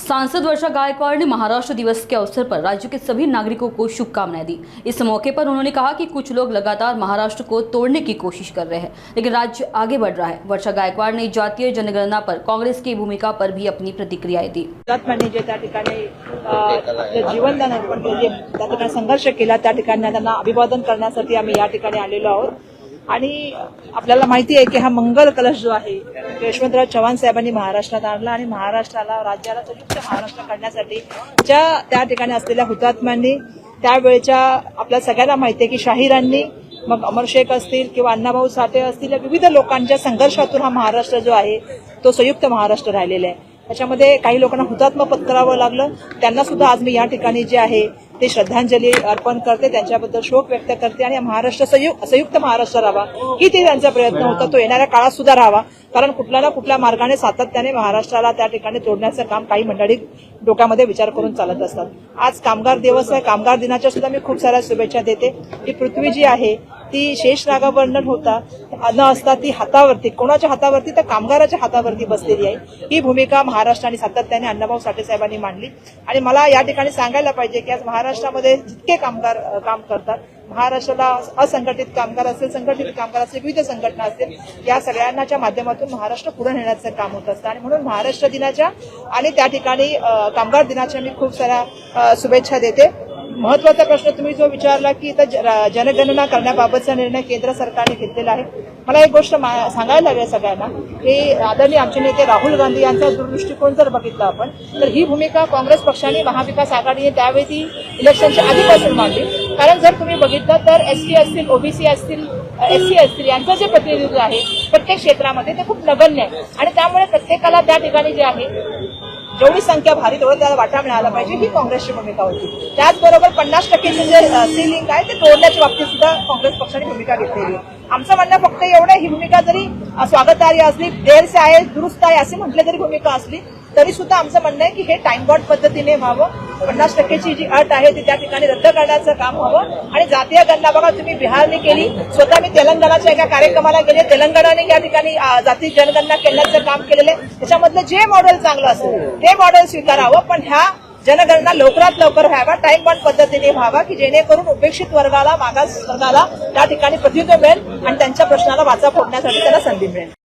सांसद वर्षा गायकवाड़ ने महाराष्ट्र दिवस के अवसर पर राज्य के सभी नागरिकों को शुभकामनाएं दी। इस मौके पर उन्होंने कहा कि कुछ लोग लगातार महाराष्ट्र को तोड़ने की कोशिश कर रहे हैं, लेकिन राज्य आगे बढ़ रहा है। वर्षा गायकवाड़ ने जातीय जनगणना पर कांग्रेस की भूमिका पर भी अपनी प्रतिक्रियाएं दी। जीवनदान अर्पण केले, त्या ठिकाणी संघर्ष केला, त्या ठिकाणी त्यांना अभिवादन करण्यासाठी आम्ही या ठिकाणी आलेलो आहोत। आणि आपल्याला माहिती आहे की हा मंगल कलश जो आहे यशवंतराव चव्हाण साहेबांनी महाराष्ट्रात आणला आणि महाराष्ट्राला राज्याला संयुक्त महाराष्ट्र करण्यासाठी त्या ठिकाणी असलेल्या हुतात्म्यांनी त्यावेळेच्या आपल्या सगळ्यांना माहिती आहे की शाहिरांनी मग अमर शेख असतील किंवा अण्णाभाऊ साठे असतील या विविध लोकांच्या संघर्षातून हा महाराष्ट्र जो आहे तो संयुक्त महाराष्ट्र राहिलेला आहे। त्याच्यामध्ये काही लोकांना हुतात्मा पत्करावं लागलं, त्यांना सुद्धा आज मी या ठिकाणी जे आहे ते श्रद्धांजली अर्पण करते, त्यांच्याबद्दल शोक व्यक्त करते आणि महाराष्ट्र संयुक्त महाराष्ट्र राहावा ही ते त्यांचा प्रयत्न होता, तो येणाऱ्या काळात सुद्धा राहावा। कारण कुठल्या ना कुठल्या मार्गाने सातत्याने महाराष्ट्राला त्या ठिकाणी तोडण्याचं काम काही मंडळी डोक्यामध्ये विचार करून चालत असतात। आज कामगार दिवस आहे, कामगार दिनाच्या सुद्धा मी खूप साऱ्या शुभेच्छा देते। ही पृथ्वी जी आहे ती शेष नागावर न होता न असता ती हातावरती, कोणाच्या हातावरती तर कामगाराच्या हातावरती बसलेली आहे। ही भूमिका महाराष्ट्राने सातत्याने अण्णाभाऊ साठे साहेबांनी मांडली आणि मला या ठिकाणी सांगायला पाहिजे की आज महाराष्ट्रामध्ये जितके कामगार काम करतात, महाराष्ट्राला असंघटित कामगार असेल, संघटित कामगार असेल, विविध संघटना असतील, या सगळ्यांच्या माध्यमातून महाराष्ट्र पुढे नेण्याचं काम होत असतं आणि म्हणून महाराष्ट्र दिनाच्या आणि त्या ठिकाणी कामगार दिनाच्या मी खूप साऱ्या शुभेच्छा देते। महत्वाचा प्रश्न तुम्ही जो विचारला की जनगणना करण्याबाबतचा निर्णय केंद्र सरकारने घेतलेला आहे। मला एक गोष्ट सांगायला लागेल सगळ्यांना की आदरणीय आमचे नेते राहुल गांधी यांचा दृष्टिकोन जर बघितला आपण तर ही भूमिका काँग्रेस पक्षाने, महाविकास आघाडीने त्यावेळी ती इलेक्शनच्या आधीपासून मांडली। कारण जर तुम्ही बघितलं तर एसटी असतील, ओबीसी असतील, एससी असतील यांचं जे प्रतिनिधित्व आहे प्रत्येक क्षेत्रामध्ये ते खूप नगण्य आहे आणि त्यामुळे प्रत्येकाला त्या ठिकाणी जे आहे जेवढी संख्या भारी तेवढं त्याला वाटा मिळाला पाहिजे ही काँग्रेसची भूमिका होती। त्याचबरोबर 50%चे जे सीलिंग आहे ते तोडण्याच्या बाबतीत सुद्धा काँग्रेस पक्षाने भूमिका घेतलेली आहे। आमचं म्हणणं फक्त एवढं, ही भूमिका जरी स्वागतार्ह असली, देर से आहे दुरुस्त आहे असे म्हटले जरी भूमिका असली तरी सुद्धा आमचं म्हणणं आहे की हे टाइम बॉन्ड पद्धतीने व्हावं, 50%ची जी अट आहे ती त्या ठिकाणी रद्द करण्याचं काम व्हावं आणि जातीय गणना बघा तुम्ही बिहारने केली, स्वतः मी तेलंगणाच्या एका कार्यक्रमाला गेले, तेलंगणाने या ठिकाणी जाती जनगणना करण्याचं काम केलेलं आहे। त्याच्यामधलं जे मॉडेल चांगलं असेल ते मॉडेल स्वीकारावं, पण ह्या जनगणना लवकरात लवकर व्हावा, टाइम बॉन्ड पद्धतीने व्हावा की जेणेकरून उपेक्षित वर्गाला, मागास वर्गाला त्या ठिकाणी प्रतिनिधित्व मिळेल आणि त्यांच्या प्रश्नाला वाचा फोडण्यासाठी त्यांना संधी मिळेल।